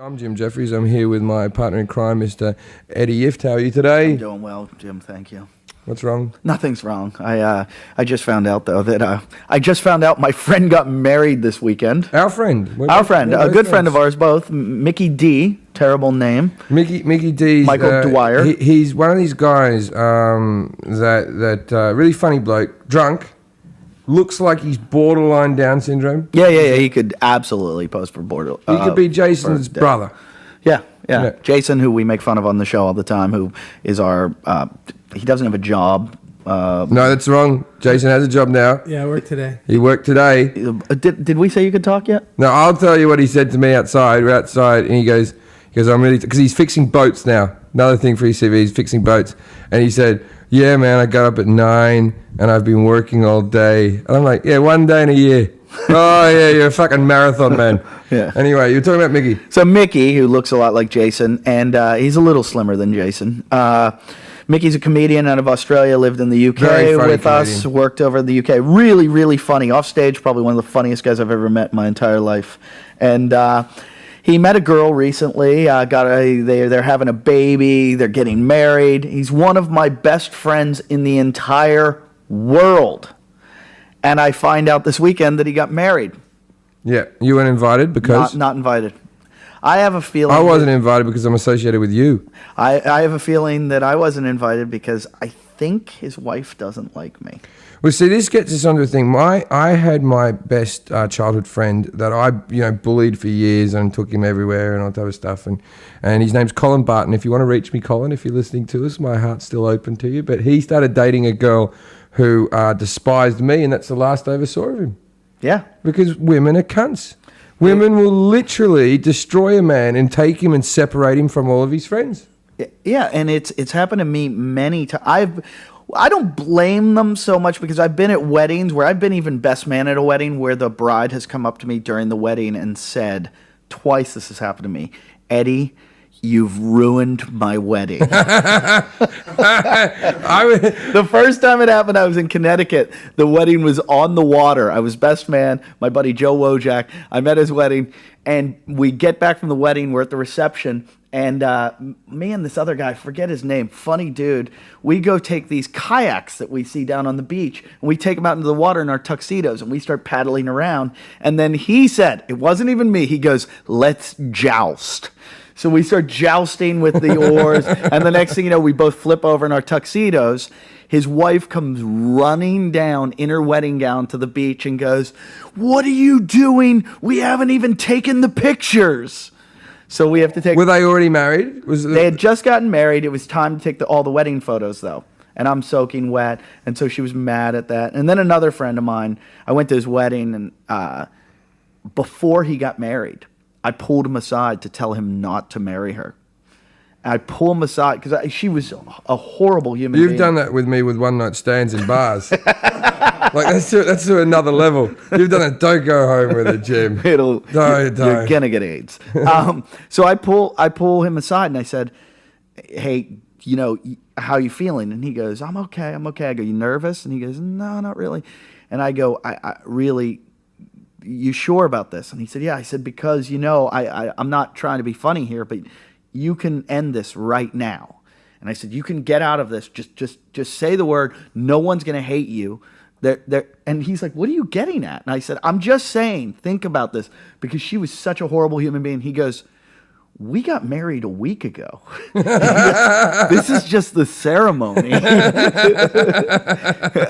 I'm Jim Jefferies. I'm here with my partner in crime, Mr. Eddie Ifft. How are you today? I'm doing well, Jim. Thank you. What's wrong? Nothing's wrong. I just found out though that my friend got married this weekend. Our friend. Our friend, a good friend of ours both, Mickey D. Terrible name. Mickey D. Michael Dwyer. He's one of these guys that really funny bloke, drunk. Looks like he's borderline Down syndrome. Yeah. He could absolutely pose for border. He could be Jason's brother. Yeah. Jason, who we make fun of on the show all the time, who is our. He doesn't have a job. No, that's wrong. Jason has a job now. Yeah, I work today. He worked today. Did we say you could talk yet? No, I'll tell you what he said to me outside. We're outside, and he goes, I'm really, because he's fixing boats now. Another thing for his CV, he's fixing boats. And he said, yeah, man, I got up at 9 and I've been working all day. And I'm like, yeah, one day in a year. Oh, yeah, you're a fucking marathon man. Yeah. Anyway, you're talking about Mickey. So Mickey, who looks a lot like Jason, and he's a little slimmer than Jason. Mickey's a comedian out of Australia, lived in the UK with us, worked over in the UK. Really, really funny. Off stage, probably one of the funniest guys I've ever met in my entire life. And he met a girl recently. They're having a baby. They're getting married. He's one of my best friends in the entire world. And I find out this weekend that he got married. Yeah, you weren't invited because? Not invited. I have a feeling... I wasn't invited because I'm associated with you. I have a feeling that I wasn't invited because I think his wife doesn't like me. Well, see, this gets us onto a thing. I had my best childhood friend that I bullied for years and took him everywhere and all that other stuff. And his name's Colin Barton. If you want to reach me, Colin, if you're listening to us, my heart's still open to you. But he started dating a girl who despised me, and that's the last I ever saw of him. Yeah. Because women are cunts. Women will literally destroy a man and take him and separate him from all of his friends. Yeah, and it's happened to me many times. I don't blame them so much because I've been at weddings where I've been even best man at a wedding where the bride has come up to me during the wedding and said, twice this has happened to me, Eddie, you've ruined my wedding. The first time it happened, I was in Connecticut. The wedding was on the water. I was best man, my buddy Joe Wojak. I'm at his wedding, and we get back from the wedding. We're at the reception, and me and this other guy, forget his name, funny dude, we go take these kayaks that we see down on the beach, and we take them out into the water in our tuxedos, and we start paddling around. And then he said, it wasn't even me, he goes, let's joust. So we start jousting with the oars, and the next thing you know, we both flip over in our tuxedos. His wife comes running down in her wedding gown to the beach and goes, what are you doing? We haven't even taken the pictures. So we have to take... Were they already married? They had just gotten married. It was time to take all the wedding photos, though. And I'm soaking wet, and so she was mad at that. And then another friend of mine, I went to his wedding, and before he got married, I pulled him aside to tell him not to marry her. I pull him aside because she was a horrible human being. You've done that with me with one-night stands in bars. Like that's to another level. You've done it. Don't go home with it, Jim. You're gonna get AIDS. So I pull him aside and I said, "Hey, how you feeling?" And he goes, "I'm okay. I'm okay." I go, "You nervous?" And he goes, "No, not really." And I go, I really. You sure about this? And he said, yeah. I said, because, I'm not trying to be funny here, but you can end this right now. And I said, you can get out of this. Just say the word. No one's going to hate you. And he's like, what are you getting at? And I said, I'm just saying, think about this, because she was such a horrible human being. He goes, we got married a week ago. This is just the ceremony. And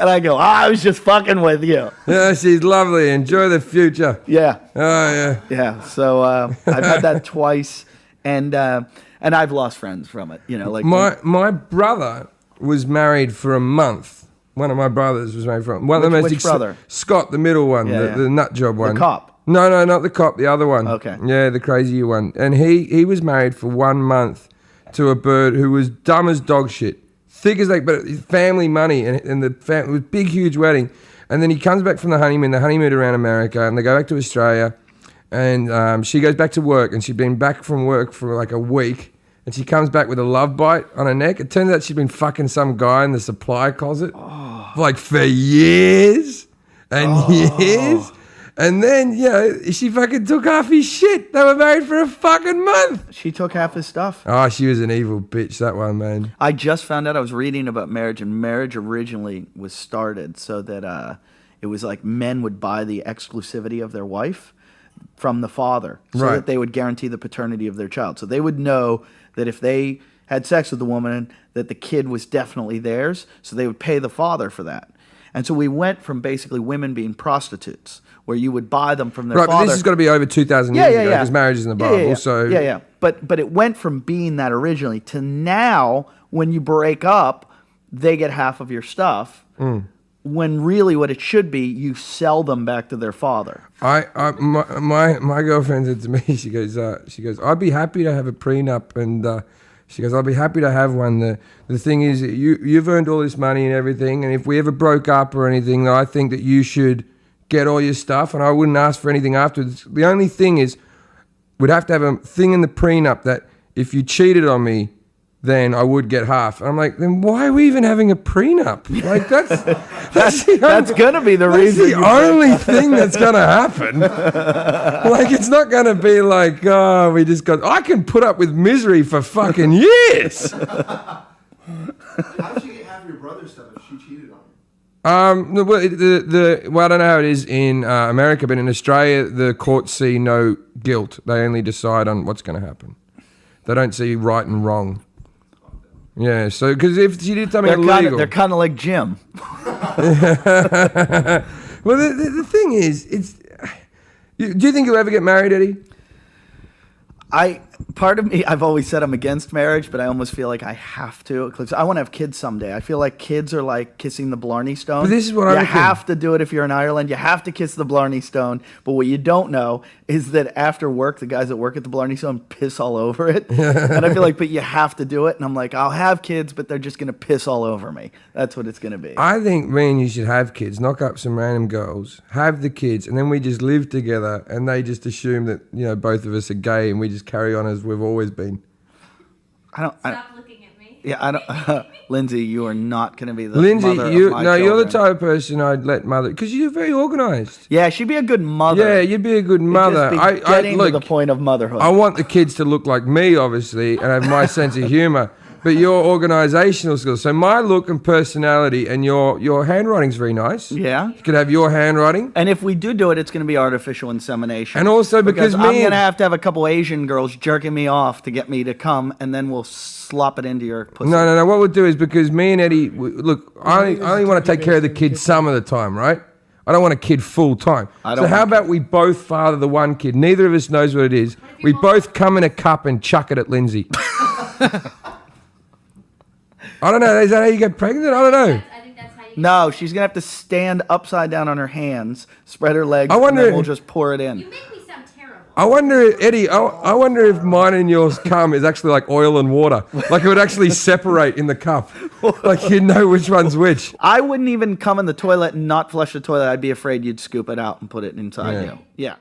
I go, I was just fucking with you. Yeah, she's lovely. Enjoy the future. Yeah. Oh, yeah. Yeah. So I've had that twice, and I've lost friends from it. My brother was married for a month. One of my brothers was married for a month. Which brother? Scott, the middle one, the nut job one. The cop. No, not the cop, the other one. Okay. Yeah, the crazy one. And he was married for 1 month to a bird who was dumb as dog shit. Thick as but family money, and it was big, huge wedding. And then he comes back from the honeymoon around America, and they go back to Australia, and she goes back to work, and she'd been back from work for like a week, and she comes back with a love bite on her neck. It turns out she'd been fucking some guy in the supply closet for years and years. And then, she fucking took half his shit. They were married for a fucking month. She took half his stuff. Oh, she was an evil bitch, that one, man. I just found out, I was reading about marriage, and marriage originally was started so that it was like men would buy the exclusivity of their wife from the father so Right. that they would guarantee the paternity of their child. So they would know that if they had sex with the woman, that the kid was definitely theirs, so they would pay the father for that. And so we went from basically women being prostitutes, where you would buy them from their Right, father. but this has got to be over 2,000 years ago because marriage is in the Bible. So Yeah. But it went from being that originally to now, when you break up, they get half of your stuff. When really what it should be, you sell them back to their father. My girlfriend said to me, she goes, I'd be happy to have a prenup, and she goes, I'll be happy to have one. The thing is, you've earned all this money and everything, and if we ever broke up or anything, I think that you should get all your stuff, and I wouldn't ask for anything afterwards. The only thing is, we'd have to have a thing in the prenup that if you cheated on me, then I would get half. And I'm like, then why are we even having a prenup? Like that's gonna be the reason. That's the only thing that's gonna happen. Like, it's not gonna be like, oh, I can put up with misery for fucking years. How did she get half your brother's stuff if she cheated on you? Well, I don't know how it is in America, but in Australia, the courts see no guilt. They only decide on what's going to happen. They don't see right and wrong. Yeah, so because if she did something illegal, they're kind of like Jim. Well, the thing is, do you think you'll ever get married, Eddie? Part of me, I've always said I'm against marriage, but I almost feel like I have to, because I want to have kids someday. I feel like kids are like kissing the Blarney Stone. But this is what I You reckon. have to do it if you're in Ireland. You have to kiss the Blarney Stone. But what you don't know is that after work, the guys that work at the Blarney Stone piss all over it. And I feel like, but you have to do it. And I'm like, I'll have kids, but they're just going to piss all over me. That's what it's going to be. I think me and you should have kids, knock up some random girls, have the kids, and then we just live together, and they just assume that both of us are gay, and we just carry on as we've always been. Stop looking at me. Yeah, I don't. Lindsay, you are not going to be the Lindsay, mother of my you're the children. type of person I'd let mother, because you're very organised. Yeah, she'd be a good mother. Yeah, you'd be a good mother. Just be getting to the point of motherhood. I want the kids to look like me, obviously, and have my sense of humour. But your organisational skills. So my look and personality, and your handwriting's very nice. Yeah. You could have your handwriting. And if we do it, it's going to be artificial insemination. And also because I'm going to have a couple Asian girls jerking me off to get me to come, and then we'll slop it into your pussy. No. What we'll do is, because me and Eddie, look, I only want to take care of the kid some of the time, right? I don't want a kid full time. So how about we both father the one kid? Neither of us knows what it is. We both come in a cup and chuck it at Lindsay. I don't know. Is that how you get pregnant? I don't know. I think that's how you. No, she's going to have to stand upside down on her hands, spread her legs, I wonder- and then we'll just pour it in. You make me sound terrible. I wonder, Eddie, I wonder if mine and yours cum is actually like oil and water. Like it would actually separate in the cup. Like you'd know which one's which. I wouldn't even come in the toilet and not flush the toilet. I'd be afraid you'd scoop it out and put it inside Yeah. you. Yeah.